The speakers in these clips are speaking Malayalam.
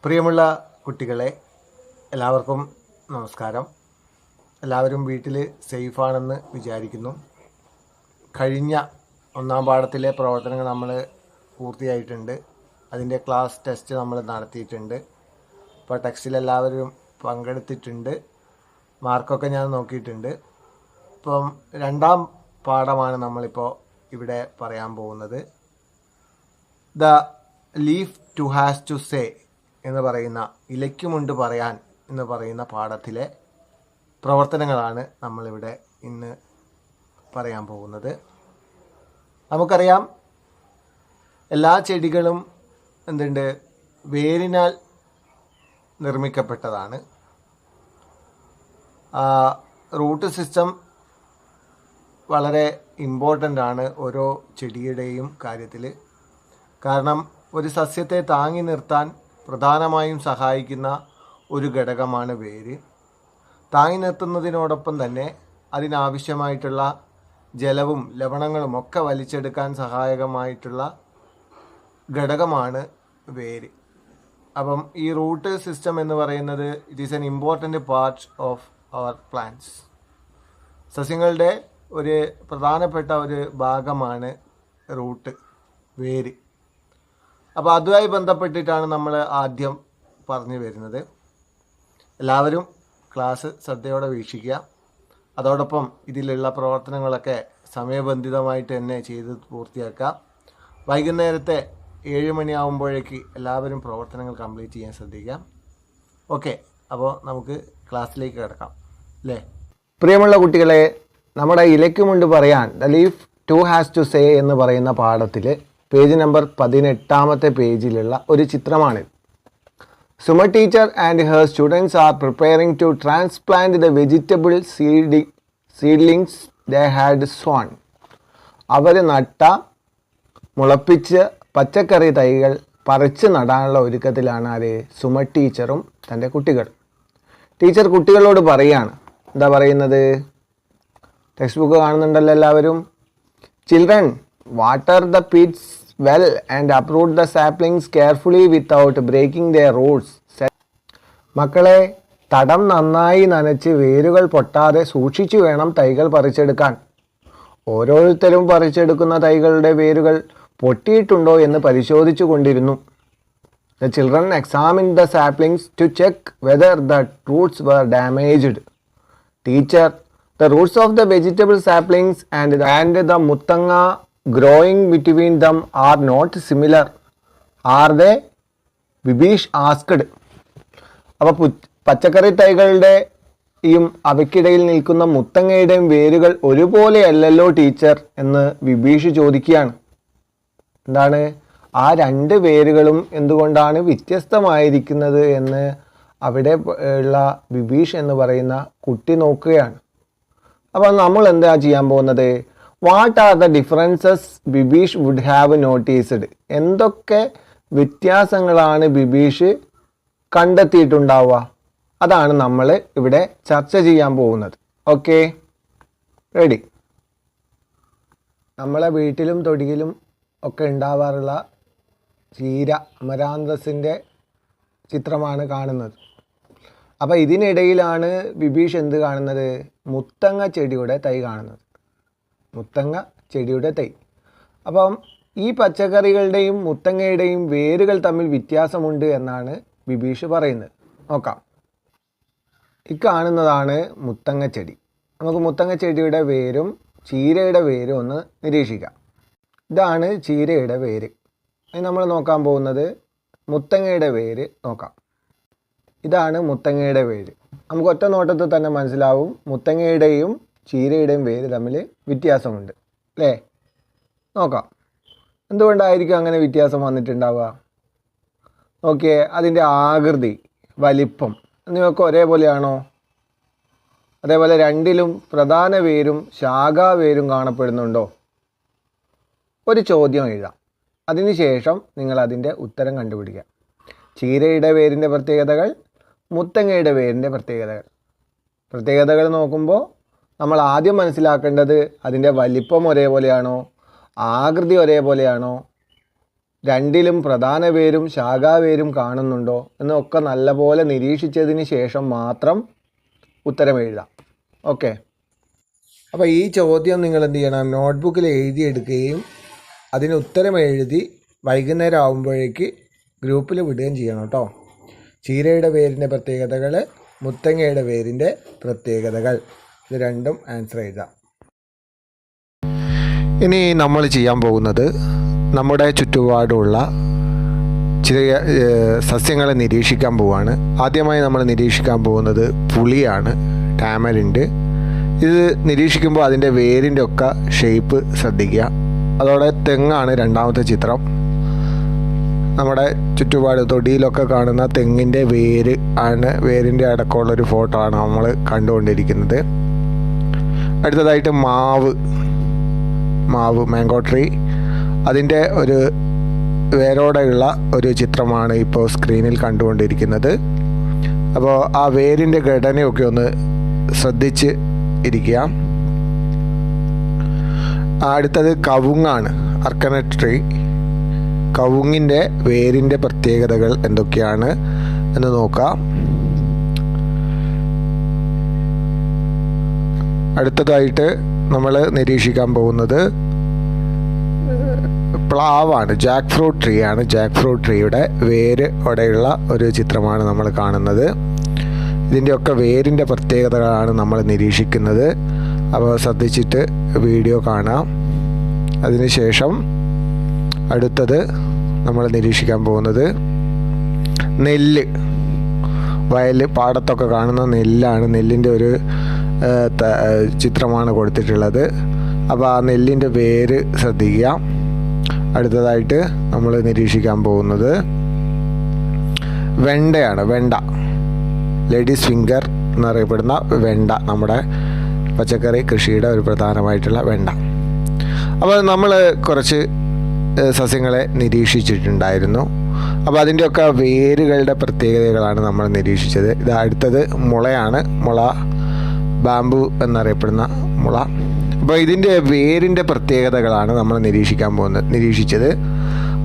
പ്രിയമുള്ള കുട്ടികളെ, എല്ലാവർക്കും നമസ്കാരം. എല്ലാവരും വീട്ടിൽ സേഫാണെന്ന് വിചാരിക്കുന്നു. കഴിഞ്ഞ ഒന്നാം പാഠത്തിലെ പ്രവർത്തനങ്ങൾ നമ്മൾ പൂർത്തിയായിട്ടുണ്ട്. അതിൻ്റെ ക്ലാസ് ടെസ്റ്റ് നമ്മൾ നടത്തിയിട്ടുണ്ട്. ഇപ്പോൾ ടെക്സ്റ്റിൽ എല്ലാവരും പങ്കെടുത്തിട്ടുണ്ട്. മാർക്കൊക്കെ ഞാൻ നോക്കിയിട്ടുണ്ട്. ഇപ്പം രണ്ടാം പാഠമാണ് നമ്മളിപ്പോൾ ഇവിടെ പറയാൻ പോകുന്നത്. The leaf too has to say എന്ന് പറയുന്ന ഇലയ്ക്കുമുണ്ട് പറയാൻ എന്ന് പറയുന്ന പാഠത്തിലെ പ്രവർത്തനങ്ങളാണ് നമ്മളിവിടെ ഇന്ന് പറയാൻ പോകുന്നത്. നമുക്കറിയാം, എല്ലാ ചെടികളും എന്തുണ്ട്, വേരിനാൽ നിർമ്മിക്കപ്പെട്ടതാണ്. റൂട്ട് സിസ്റ്റം വളരെ ഇമ്പോർട്ടൻ്റ് ആണ് ഓരോ ചെടിയുടെയും കാര്യത്തിൽ. കാരണം ഒരു സസ്യത്തെ താങ്ങി നിർത്താൻ പ്രധാനമായും സഹായിക്കുന്ന ഒരു ഘടകമാണ് വേര്. താങ്ങി നിർത്തുന്നതിനോടൊപ്പം തന്നെ അതിനാവശ്യമായിട്ടുള്ള ജലവും ലവണങ്ങളും ഒക്കെ വലിച്ചെടുക്കാൻ സഹായകമായിട്ടുള്ള ഘടകമാണ് വേര്. അപ്പം ഈ റൂട്ട് സിസ്റ്റം എന്ന് പറയുന്നത് it is an important part of our plants. സസ്യങ്ങളുടെ ഒരു പ്രധാനപ്പെട്ട ഒരു ഭാഗമാണ് റൂട്ട്, വേര്. അപ്പോൾ അതുമായി ബന്ധപ്പെട്ടിട്ടാണ് നമ്മൾ ആദ്യം പറഞ്ഞു വരുന്നത്. എല്ലാവരും ക്ലാസ് ശ്രദ്ധയോടെ വീക്ഷിക്കുക. അതോടൊപ്പം ഇതിലുള്ള പ്രവർത്തനങ്ങളൊക്കെ സമയബന്ധിതമായിട്ട് തന്നെ ചെയ്ത് പൂർത്തിയാക്കാം. വൈകുന്നേരത്തെ 7 മണിയാകുമ്പോഴേക്ക് എല്ലാവരും പ്രവർത്തനങ്ങൾ കംപ്ലീറ്റ് ചെയ്യാൻ ശ്രദ്ധിക്കാം. ഓക്കെ, അപ്പോൾ നമുക്ക് ക്ലാസ്സിലേക്ക് കിടക്കാം അല്ലേ? പ്രിയമുള്ള കുട്ടികളെ, നമ്മുടെ ഇലയ്ക്കുമുണ്ട് പറയാൻ the leaf too has to say എന്ന് പറയുന്ന പാഠത്തിൽ പേജ് നമ്പർ 18 പേജിലുള്ള ഒരു ചിത്രമാണിത്. Suma teacher and her students are preparing to transplant the vegetable seedlings they had sown. അവർ മുളപ്പിച്ച് പച്ചക്കറി തൈകൾ പറിച്ച് നടാനുള്ള ഒരുക്കത്തിലാണ് ആര്? സുമ ടീച്ചറും തൻ്റെ കുട്ടികളും. ടീച്ചർ കുട്ടികളോട് പറയുകയാണ്. എന്താ പറയുന്നത്? ടെക്സ്റ്റ് ബുക്ക് കാണുന്നുണ്ടല്ലോ എല്ലാവരും. Children, water the Pitt's well and uproot the saplings carefully without breaking their roots. മക്കളെ, തടം നന്നായി നനച്ച് വേരുകൾ പൊട്ടാതെ സൂക്ഷിച്ചു വേണം തൈകൾ പറിച്ചെടുക്കാൻ. ഓരോരുത്തരും പറിച്ചെടുക്കുന്ന തൈകളുടെ വേരുകൾ പൊട്ടിയിട്ടുണ്ടോ എന്ന് പരിശോധിച്ചു കൊണ്ടിരുന്നു. The children examined the saplings to check whether the roots were damaged. Teacher, the roots of the vegetable saplings and the muttanga growing between them are not similar. Are they? Vibeesh asked. അപ്പോൾ പച്ചക്കറി തൈകളുടെയും അവയ്ക്കിടയിൽ നിൽക്കുന്ന മുത്തങ്ങയുടെയും വേരുകൾ ഒരുപോലെയല്ലല്ലോ ടീച്ചർ എന്ന് വിബീഷ് ചോദിക്കുകയാണ്. എന്താണ്? ആ രണ്ട് വേരുകളും എന്തുകൊണ്ടാണ് വ്യത്യസ്തമായിരിക്കുന്നത് എന്ന് അവിടെ ഉള്ള വിബീഷ് എന്ന് പറയുന്ന കുട്ടി നോക്കുകയാണ്. അപ്പോൾ നമ്മൾ എന്താ ചെയ്യാൻ പോകുന്നത്? What are the differences Bibeesh would have noticed? എന്തൊക്കെ വ്യത്യാസങ്ങളാണ് ബിബീഷ് കണ്ടെത്തിയിട്ടുണ്ടാവുക? അതാണ് നമ്മൾ ഇവിടെ ചർച്ച ചെയ്യാൻ പോകുന്നത്. Okay, ready? നമ്മളെ വീട്ടിലും തൊടിയിലും ഒക്കെ ഉണ്ടാവാറുള്ള ചീര, അമരാന്തസിൻ്റെ ചിത്രമാണ് കാണുന്നത്. അപ്പോൾ ഇതിനിടയിലാണ് ബിബീഷ് എന്ത് കാണുന്നത്? മുത്തങ്ങ ചെടിയുടെ തൈ കാണുന്നത്. മുത്തങ്ങ ചെടിയുടെ തൈ. അപ്പം ഈ പച്ചക്കറികളുടെയും മുത്തങ്ങയുടെയും വേരുകൾ തമ്മിൽ വ്യത്യാസമുണ്ട് എന്നാണ് ബിബീഷ് പറയുന്നത്. നോക്കാം. ഈ കാണുന്നതാണ് മുത്തങ്ങ ചെടി. നമുക്ക് മുത്തങ്ങ ചെടിയുടെ വേരും ചീരയുടെ വേരും ഒന്ന് നിരീക്ഷിക്കാം. ഇതാണ് ചീരയുടെ വേര്. ഇനി നമ്മൾ നോക്കാൻ പോകുന്നത് മുത്തങ്ങയുടെ വേര് നോക്കാം. ഇതാണ് മുത്തങ്ങയുടെ വേര്. നമുക്ക് ഒറ്റ നോട്ടത്തിൽ തന്നെ മനസ്സിലാവും മുത്തങ്ങയുടെയും ചീരയുടെയും വേര് തമ്മിൽ വ്യത്യാസമുണ്ട് അല്ലേ? നോക്കാം. എന്തുകൊണ്ടായിരിക്കും അങ്ങനെ വ്യത്യാസം വന്നിട്ടുണ്ടാവുക? നോക്കിയേ, അതിൻ്റെ ആകൃതി, വലിപ്പം എന്നിവയൊക്കെ ഒരേപോലെയാണോ? അതേപോലെ രണ്ടിലും പ്രധാന വേരും ശാഖാവേരും കാണപ്പെടുന്നുണ്ടോ? ഒരു ചോദ്യം എഴുതാം. അതിനുശേഷം നിങ്ങൾ അതിൻ്റെ ഉത്തരം കണ്ടുപിടിക്കുക. ചീരയുടെ വേരിൻ്റെ പ്രത്യേകതകൾ, മുത്തങ്ങയുടെ വേരിൻ്റെ പ്രത്യേകതകൾ നോക്കുമ്പോൾ നമ്മൾ ആദ്യം മനസ്സിലാക്കേണ്ടത് അതിൻ്റെ വലിപ്പം ഒരേപോലെയാണോ, ആകൃതി ഒരേപോലെയാണോ, രണ്ടിലും പ്രധാന വേരും ശാഖാവേരും കാണുന്നുണ്ടോ എന്നൊക്കെ നല്ലപോലെ നിരീക്ഷിച്ചതിന് ശേഷം മാത്രം ഉത്തരം എഴുതാം. ഓക്കെ. അപ്പോൾ ഈ ചോദ്യം നിങ്ങൾ എന്ത് ചെയ്യണം, നോട്ട്ബുക്കിൽ എഴുതിയെടുക്കുകയും അതിന് ഉത്തരം എഴുതി വൈകുന്നേരം ആകുമ്പോഴേക്ക് ഗ്രൂപ്പിൽ വിടുകയും ചെയ്യണം കേട്ടോ. ചീരയുടെ വേരിൻ്റെ പ്രത്യേകതകൾ, മുത്തങ്ങയുടെ വേരിൻ്റെ പ്രത്യേകതകൾ, ഇത് രണ്ടും ആൻസർ എഴുതാം. ഇനി നമ്മൾ ചെയ്യാൻ പോകുന്നത് നമ്മുടെ ചുറ്റുപാടുമുള്ള ചെറിയ സസ്യങ്ങളെ നിരീക്ഷിക്കാൻ പോവുകയാണ്. ആദ്യമായി നമ്മൾ നിരീക്ഷിക്കാൻ പോകുന്നത് പുളിയാണ്, ടാമരിൻഡ്. ഇത് നിരീക്ഷിക്കുമ്പോൾ അതിൻ്റെ വേരിൻ്റെ ഒക്കെ ഷേപ്പ് ശ്രദ്ധിക്കുക. അതോടെ തെങ്ങാണ് രണ്ടാമത്തെ ചിത്രം. നമ്മുടെ ചുറ്റുപാട് തൊടിയിലൊക്കെ കാണുന്ന തെങ്ങിൻ്റെ വേര് ആണ്, വേരിൻ്റെ അടക്കമുള്ളൊരു ഫോട്ടോ ആണ് നമ്മൾ കണ്ടുകൊണ്ടിരിക്കുന്നത്. അടുത്തതായിട്ട് മാവ്, മാംഗോ ട്രീ, അതിൻ്റെ ഒരു വേരോടെയുള്ള ഒരു ചിത്രമാണ് ഇപ്പോൾ സ്ക്രീനിൽ കണ്ടുകൊണ്ടിരിക്കുന്നത്. അപ്പോൾ ആ വേരിൻ്റെ ഘടനയൊക്കെ ഒന്ന് ശ്രദ്ധിച്ച് ഇരിക്കുക. അടുത്തത് കവുങ്ങാണ്, അർക്കനട്ട് ട്രീ. കവുങ്ങിൻ്റെ വേരിൻ്റെ പ്രത്യേകതകൾ എന്തൊക്കെയാണ് എന്ന് നോക്കാം. അടുത്തതായിട്ട് നമ്മൾ നിരീക്ഷിക്കാൻ പോകുന്നത് പ്ലാവാണ്, ജാക്ക് ഫ്രൂട്ട് ട്രീ ആണ്. ജാക്ക് ഫ്രൂട്ട് ട്രീയുടെ വേര് ഓടെയുള്ള ഒരു ചിത്രമാണ് നമ്മൾ കാണുന്നത്. ഇതിൻ്റെയൊക്കെ വേരിൻ്റെ പ്രത്യേകതകളാണ് നമ്മൾ നിരീക്ഷിക്കുന്നത്. അപ്പോൾ ശ്രദ്ധിച്ചിട്ട് വീഡിയോ കാണാം. അതിനുശേഷം അടുത്തത് നമ്മൾ നിരീക്ഷിക്കാൻ പോകുന്നത് നെല്ല്. വയൽ പാടത്തൊക്കെ കാണുന്ന നെല്ലാണ്, നെല്ലിൻ്റെ ഒരു ചിത്രമാണ് കൊടുത്തിട്ടുള്ളത്. അപ്പോൾ ആ നെല്ലിൻ്റെ വേര് ശ്രദ്ധിക്കുക. അടുത്തതായിട്ട് നമ്മൾ നിരീക്ഷിക്കാൻ പോകുന്നത് വെണ്ടയാണ്, വെണ്ട, ലേഡീസ് ഫിംഗർ എന്നറിയപ്പെടുന്ന വെണ്ട, നമ്മുടെ പച്ചക്കറി കൃഷിയുടെ ഒരു പ്രധാനമായിട്ടുള്ള വെണ്ട. അപ്പോൾ നമ്മൾ കുറച്ച് സസ്യങ്ങളെ നിരീക്ഷിച്ചിട്ടുണ്ടായിരുന്നു. അപ്പോൾ അതിൻ്റെയൊക്കെ വേരുകളുടെ പ്രത്യേകതകളാണ് നമ്മൾ നിരീക്ഷിച്ചത്. ഇത് അടുത്തത് മുളയാണ്, മുള, ബാമ്പു എന്നറിയപ്പെടുന്ന മുള. അപ്പോൾ ഇതിൻ്റെ വേരിൻ്റെ പ്രത്യേകതകളാണ് നമ്മൾ നിരീക്ഷിച്ചത്.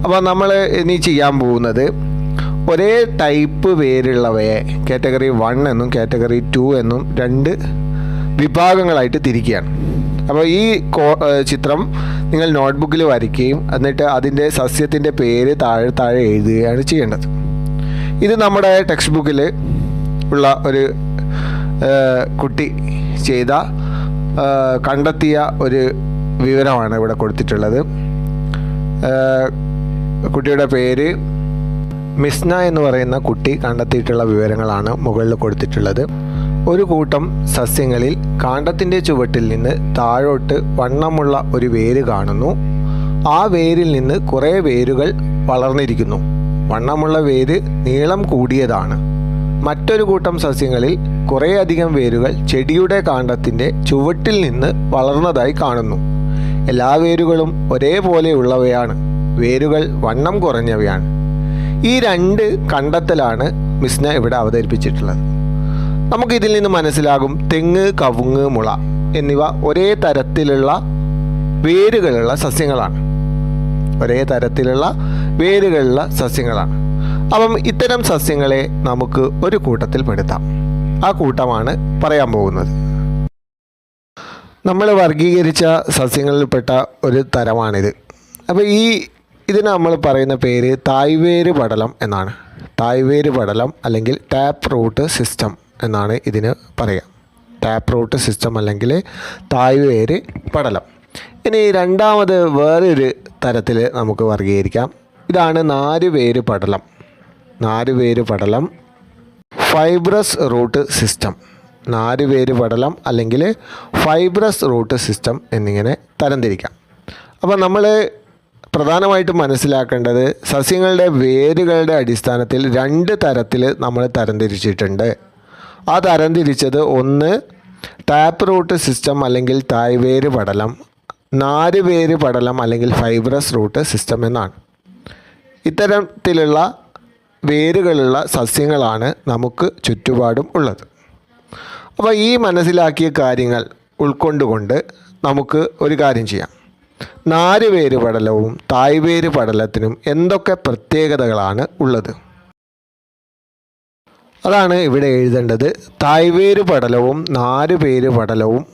അപ്പോൾ നമ്മൾ ഇനി ചെയ്യാൻ പോകുന്നത് ഒരേ ടൈപ്പ് വേരുള്ളവയെ കാറ്റഗറി 1 എന്നും കാറ്റഗറി 2 എന്നും 2 വിഭാഗങ്ങളായിട്ട് തിരിക്കുകയാണ്. അപ്പോൾ ഈ ചിത്രം നിങ്ങൾ നോട്ട്ബുക്കിൽ വരയ്ക്കുകയും എന്നിട്ട് അതിൻ്റെ സസ്യത്തിൻ്റെ പേര് താഴെ എഴുതുകയാണ് ചെയ്യേണ്ടത്. ഇത് നമ്മുടെ ടെക്സ്റ്റ് ബുക്കിൽ ഉള്ള ഒരു കുട്ടി ചെയ്ത കണ്ടെത്തിയ ഒരു വിവരമാണ് ഇവിടെ കൊടുത്തിട്ടുള്ളത്. കുട്ടിയുടെ പേര് മിസ്ന എന്ന് പറയുന്ന കുട്ടി കണ്ടെത്തിയിട്ടുള്ള വിവരങ്ങളാണ് മുകളിൽ കൊടുത്തിട്ടുള്ളത്. ഒരു കൂട്ടം സസ്യങ്ങളിൽ കാണ്ഡത്തിൻ്റെ ചുവട്ടിൽ നിന്ന് താഴോട്ട് വണ്ണമുള്ള ഒരു വേര് കാണുന്നു. ആ വേരിൽ നിന്ന് കുറേ വേരുകൾ വളർന്നിരിക്കുന്നു. വണ്ണമുള്ള വേര് നീളം കൂടിയതാണ്. മറ്റൊരു കൂട്ടം സസ്യങ്ങളിൽ കുറേയധികം വേരുകൾ ചെടിയുടെ കാണ്ഡത്തിൻ്റെ ചുവട്ടിൽ നിന്ന് വളർന്നതായി കാണുന്നു. എല്ലാ വേരുകളും ഒരേപോലെയുള്ളവയാണ്. വേരുകൾ വണ്ണം കുറഞ്ഞവയാണ്. ഈ 2 കണ്ടെത്തലാണ് മിസ്ന ഇവിടെ അവതരിപ്പിച്ചിട്ടുള്ളത്. നമുക്കിതിൽ നിന്ന് മനസ്സിലാകും തെങ്ങ്, കവുങ്ങ്, മുള എന്നിവ ഒരേ തരത്തിലുള്ള വേരുകളുള്ള സസ്യങ്ങളാണ്. ഒരേ തരത്തിലുള്ള വേരുകളുള്ള സസ്യങ്ങളാണ്. അപ്പം ഇത്തരം സസ്യങ്ങളെ നമുക്ക് ഒരു കൂട്ടത്തിൽ പെടുത്താം. ആ കൂട്ടമാണ് പറയാൻ പോകുന്നത്. നമ്മൾ വർഗീകരിച്ച സസ്യങ്ങളിൽപ്പെട്ട ഒരു തരമാണിത്. അപ്പോൾ ഇതിന് നമ്മൾ പറയുന്ന പേര് തായ്വേര് പടലം എന്നാണ്. തായ്വേര് പടലം അല്ലെങ്കിൽ ടാപ്പ് റൂട്ട് സിസ്റ്റം എന്നാണ് ഇതിന് പറയുക. ടാപ്പ് റൂട്ട് സിസ്റ്റം അല്ലെങ്കിൽ തായ്വേര് പടലം. ഇനി രണ്ടാമത് വേറൊരു തരത്തിൽ നമുക്ക് വർഗീകരിക്കാം. ഇതാണ് നാരുവേര് പടലം. നാരുവേര് പടലം, ഫൈബ്രസ് റൂട്ട് സിസ്റ്റം. നാരുവേര് പടലം അല്ലെങ്കിൽ ഫൈബ്രസ് റൂട്ട് സിസ്റ്റം എന്നിങ്ങനെ തരംതിരിക്കാം. അപ്പോൾ നമ്മൾ പ്രധാനമായിട്ടും മനസ്സിലാക്കേണ്ടത് സസ്യങ്ങളുടെ വേരുകളുടെ അടിസ്ഥാനത്തിൽ 2 തരത്തിൽ നമ്മൾ തരംതിരിച്ചിട്ടുണ്ട്. ആ തരംതിരിച്ചത് ഒന്ന് ടാപ്പ് റൂട്ട് സിസ്റ്റം അല്ലെങ്കിൽ തായ്വേര് പടലം, നാരുവേര് പടലം അല്ലെങ്കിൽ ഫൈബ്രസ് റൂട്ട് സിസ്റ്റം എന്നാണ്. ഇത്തരത്തിലുള്ള വേരുകളുള്ള സസ്യങ്ങളാണ് നമുക്ക് ചുറ്റുപാടും ഉള്ളത്. അപ്പോൾ ഈ മനസ്സിലാക്കിയ കാര്യങ്ങൾ ഉൾക്കൊണ്ടുകൊണ്ട് നമുക്ക് ഒരു കാര്യം ചെയ്യാം. നാരുവേര് പടലവും തായ്വേര് പടലത്തിനും എന്തൊക്കെ പ്രത്യേകതകളാണ് ഉള്ളത്? അതാണ് ഇവിടെ എഴുതേണ്ടത്. തായ്വേര് പടലവും നാരുവേര് പടലവും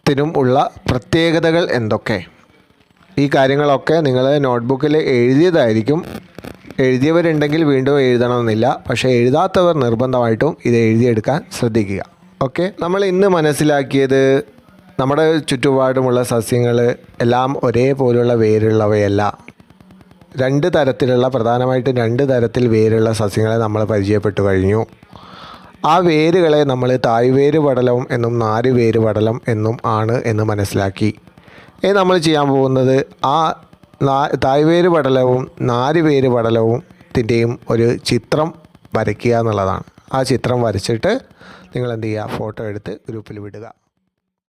ത്തിനും ഉള്ള പ്രത്യേകതകൾ എന്തൊക്കെ? ഈ കാര്യങ്ങളൊക്കെ നിങ്ങൾ നോട്ട്ബുക്കിൽ എഴുതിയതായിരിക്കും. എഴുതിയവരുണ്ടെങ്കിൽ വീണ്ടും എഴുതണമെന്നില്ല. പക്ഷേ എഴുതാത്തവർ നിർബന്ധമായിട്ടും ഇത് എഴുതിയെടുക്കാൻ ശ്രദ്ധിക്കുക. ഓക്കെ, നമ്മൾ ഇന്ന് മനസ്സിലാക്കിയത് നമ്മുടെ ചുറ്റുപാടുമുള്ള സസ്യങ്ങൾ എല്ലാം ഒരേപോലുള്ള വേരുള്ളവയല്ല. പ്രധാനമായിട്ടും രണ്ട് തരത്തിൽ വേരുള്ള സസ്യങ്ങളെ നമ്മൾ പരിചയപ്പെട്ടു കഴിഞ്ഞു. ആ വേരുകളെ നമ്മൾ തായ്വേര് പടലം എന്നും നാരുവേര് പടലം എന്നും ആണ് എന്ന് മനസ്സിലാക്കി. നമ്മൾ ചെയ്യാൻ പോകുന്നത് ആ തായ്വേര് പടലവും നാരുവേര് പടലത്തിൻ്റെയും ഒരു ചിത്രം വരയ്ക്കുക എന്നുള്ളതാണ്. ആ ചിത്രം വരച്ചിട്ട് നിങ്ങൾ എന്ത് ചെയ്യുക, ഫോട്ടോ എടുത്ത് ഗ്രൂപ്പിൽ വിടുക.